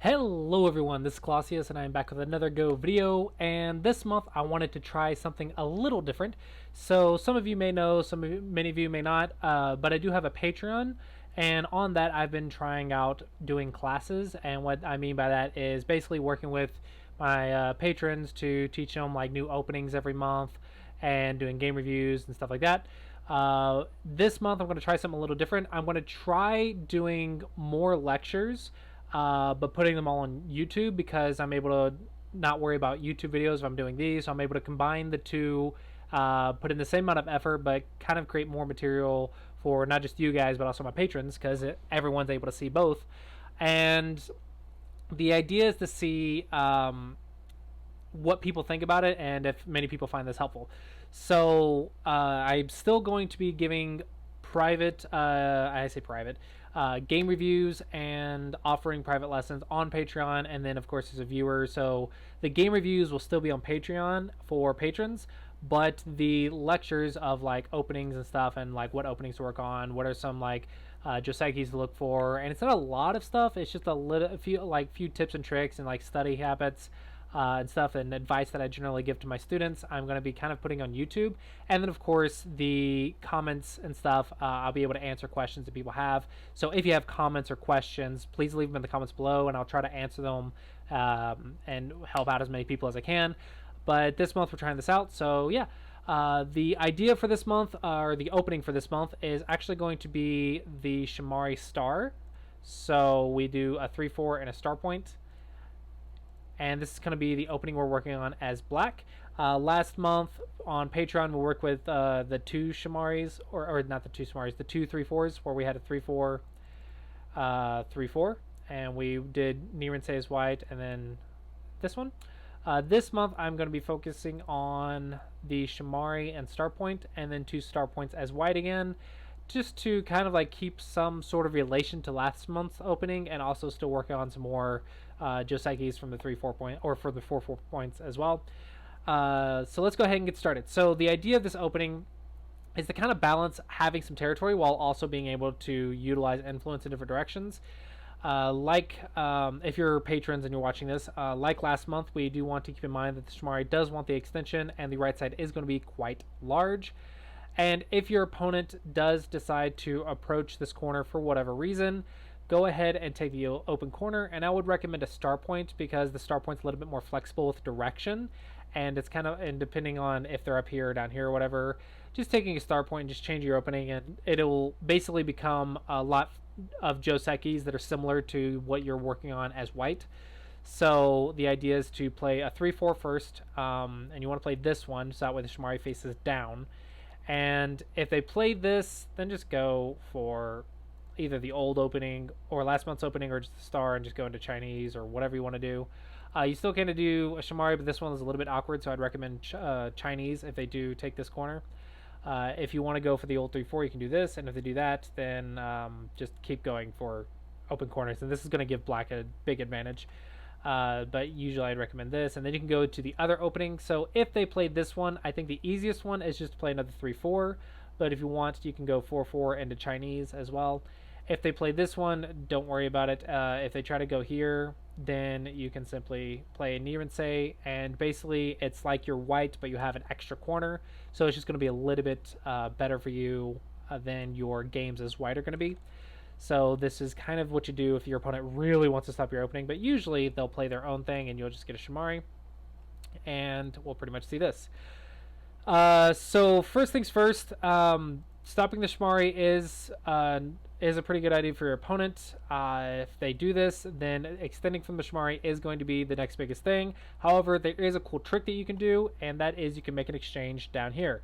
Hello everyone, this is Clausius and I'm back with another Go video, and this month I wanted to try something a little different. So some of you may know, many of you may not, but I do have a Patreon, and on that I've been trying out doing classes, and what I mean by that is basically working with my patrons to teach them like new openings every month and doing game reviews and stuff like that. This month I'm going to try something a little different. I'm going to try doing more lectures, but putting them all on YouTube because I'm able to not worry about YouTube videos if I'm doing these. So I'm able to combine the two, put in the same amount of effort, but kind of create more material for not just you guys, but also my patrons because everyone's able to see both. And the idea is to see what people think about it and if many people find this helpful. So I'm still going to be giving private, I say private, game reviews and offering private lessons on Patreon, and then of course as a viewer. So the game reviews will still be on Patreon for patrons, but the lectures of like openings and stuff and like what openings to work on, what are some like Josekis to look for, and it's not a lot of stuff. It's just a few tips and tricks and like study habits and stuff and advice that I generally give to my students. I'm going to be kind of putting on YouTube, and then of course the comments and stuff, I'll be able to answer questions that people have. So if you have comments or questions, please leave them in the comments below and I'll try to answer them and help out as many people as I can. But this month we're trying this out, so yeah. The idea for this month, or the opening for this month, is actually going to be the Shimari star. So we do a 3-4 and a star point, and this is going to be the opening we're working on as black. Last month on Patreon we worked with the two Shimaris, or not the two Shimaris, the two 3-4s, where we had a 3-4, 3-4, and we did Nirense as white, and then this one. This month I'm going to be focusing on the Shimari and star point, and then two star points as white again, just to kind of like keep some sort of relation to last month's opening, and also still working on some more Josekis from the 3-4 point, or for the 4-4 points as well. So let's go ahead and get started. So the idea of this opening is to kind of balance having some territory while also being able to utilize influence in different directions. If you're patrons and you're watching this, like last month, we do want to keep in mind that the Shimari does want the extension, and the right side is going to be quite large. And if your opponent does decide to approach this corner for whatever reason, go ahead and take the open corner, and I would recommend a star point because the star point's a little bit more flexible with direction, and it's kind of, and depending on if they're up here or down here or whatever, just taking a star point and just change your opening, and it'll basically become a lot of Josekis that are similar to what you're working on as white. So the idea is to play a 3-4 first, and you want to play this one so that way the Shimari faces down. And if they play this, then just go for either the old opening or last month's opening, or just the star and just go into Chinese or whatever you want to do. You still can do a Shimari, but this one is a little bit awkward, so I'd recommend Chinese if they do take this corner. If you want to go for the old 3-4, you can do this, and if they do that, then just keep going for open corners, and this is going to give black a big advantage. But usually I'd recommend this, and then you can go to the other opening. So if they play this one, I think the easiest one is just to play another 3-4, but if you want, you can go 4-4 into Chinese as well. If they play this one, don't worry about it. If they try to go here, then you can simply play Nirense, and basically it's like you're white, but you have an extra corner, so it's just going to be a little bit better for you than your games as white are going to be. So this is kind of what you do if your opponent really wants to stop your opening, but usually they'll play their own thing and you'll just get a Shimari, and we'll pretty much see this. So first things first, stopping the Shimari is a pretty good idea for your opponent. If they do this, then extending from the Shimari is going to be the next biggest thing. However, there is a cool trick that you can do, and that is you can make an exchange down here.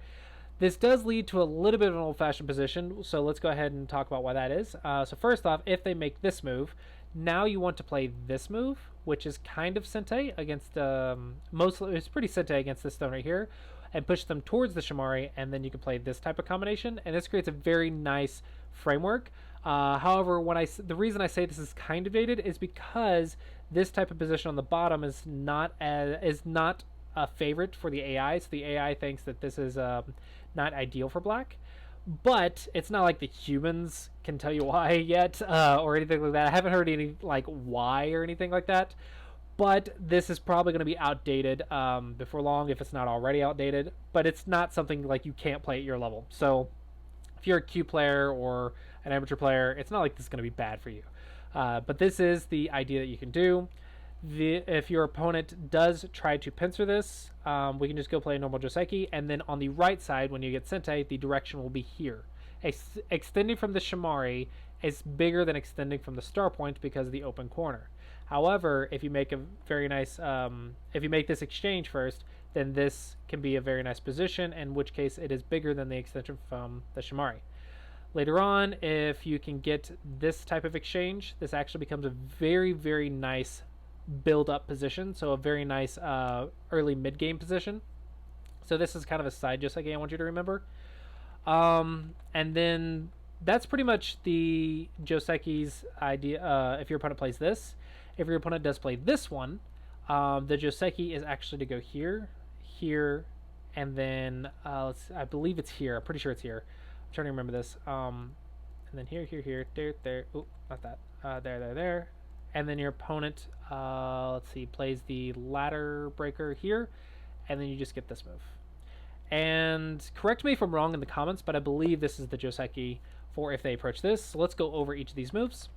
This does lead to a little bit of an old-fashioned position, so let's go ahead and talk about why that is. So first off, if they make this move, now you want to play this move, which is kind of Sente against, it's pretty Sente against this stone right here, and push them towards the Shimari, and then you can play this type of combination, and this creates a very nice framework. However, the reason I say this is kind of dated is because this type of position on the bottom is not a favorite for the AI, so the AI thinks that this is not ideal for black. But it's not like the humans can tell you why yet, or anything like that. I haven't heard any like why or anything like that. But this is probably going to be outdated before long, if it's not already outdated. But it's not something like you can't play at your level. So if you're a Q player or an amateur player, it's not like this is going to be bad for you. But this is the idea that you can do. If your opponent does try to pincer this, we can just go play a normal Joseki, and then on the right side, when you get Sente, the direction will be here. Extending from the Shimari is bigger than extending from the star point because of the open corner. However, if you make a very nice, if you make this exchange first, then this can be a very nice position, in which case it is bigger than the extension from the Shimari. Later on, if you can get this type of exchange, this actually becomes a very, very nice build-up position, so a very nice early mid-game position. So this is kind of a side Joseki I want you to remember. And then that's pretty much the Joseki's idea. If your opponent plays this, if your opponent does play this one, the Joseki is actually to go here, here, and then I believe it's here. I'm pretty sure it's here. I'm trying to remember this. And then here, here, here, there, there. Oh, not that. There, there, there. And then your opponent, let's see, plays the ladder breaker here, and then you just get this move. And correct me if I'm wrong in the comments, but I believe this is the Joseki for if they approach this. So let's go over each of these moves.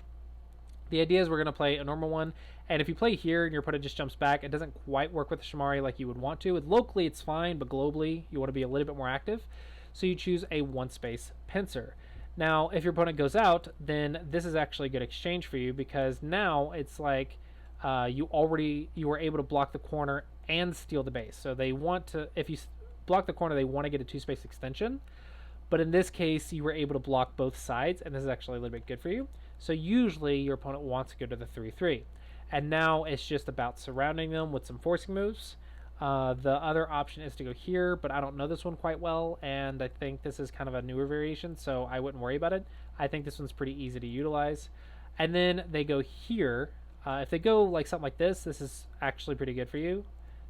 The idea is we're going to play a normal one, and if you play here and your opponent just jumps back, it doesn't quite work with the Shimari like you would want to. Locally, it's fine, but globally, you want to be a little bit more active. So you choose a one-space pincer. Now, if your opponent goes out, then this is actually a good exchange for you, because now it's like you were able to block the corner and steal the base. So they want to, if you block the corner, they want to get a two-space extension. But in this case, you were able to block both sides, and this is actually a little bit good for you. So usually your opponent wants to go to the 3-3. And now it's just about surrounding them with some forcing moves. The other option is to go here, but I don't know this one quite well, and I think this is kind of a newer variation, so I wouldn't worry about it. I think this one's pretty easy to utilize. And then they go here. If they go like something like this is actually pretty good for you.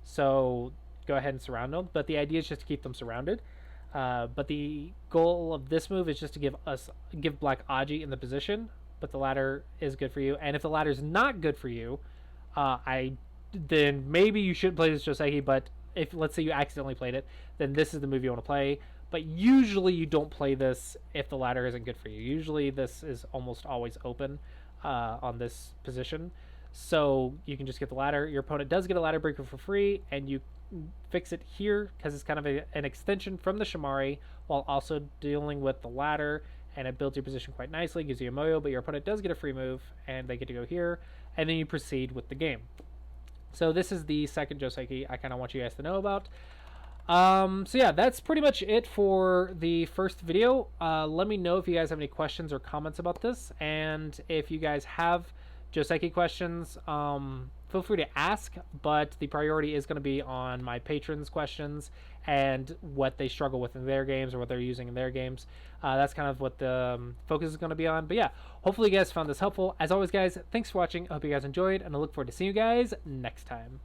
So go ahead and surround them, but the idea is just to keep them surrounded. But the goal of this move is just to give Black Aji in the position, but the ladder is good for you. And if the ladder is not good for you, then maybe you should play this Joseki, but if, let's say you accidentally played it, then this is the move you want to play. But usually you don't play this if the ladder isn't good for you. Usually this is almost always open on this position. So you can just get the ladder. Your opponent does get a ladder breaker for free, and you fix it here because it's kind of an extension from the Shimari while also dealing with the ladder, and it builds your position quite nicely, gives you a moyo, but your opponent does get a free move, and they get to go here, and then you proceed with the game. So this is the second Joseki I kind of want you guys to know about. So yeah, that's pretty much it for the first video. Let me know if you guys have any questions or comments about this, and if you guys have Joseki questions, feel free to ask, but the priority is going to be on my patrons' questions and what they struggle with in their games or what they're using in their games. That's kind of what the focus is going to be on. But yeah, hopefully you guys found this helpful. As always, guys, thanks for watching. I hope you guys enjoyed, and I look forward to seeing you guys next time.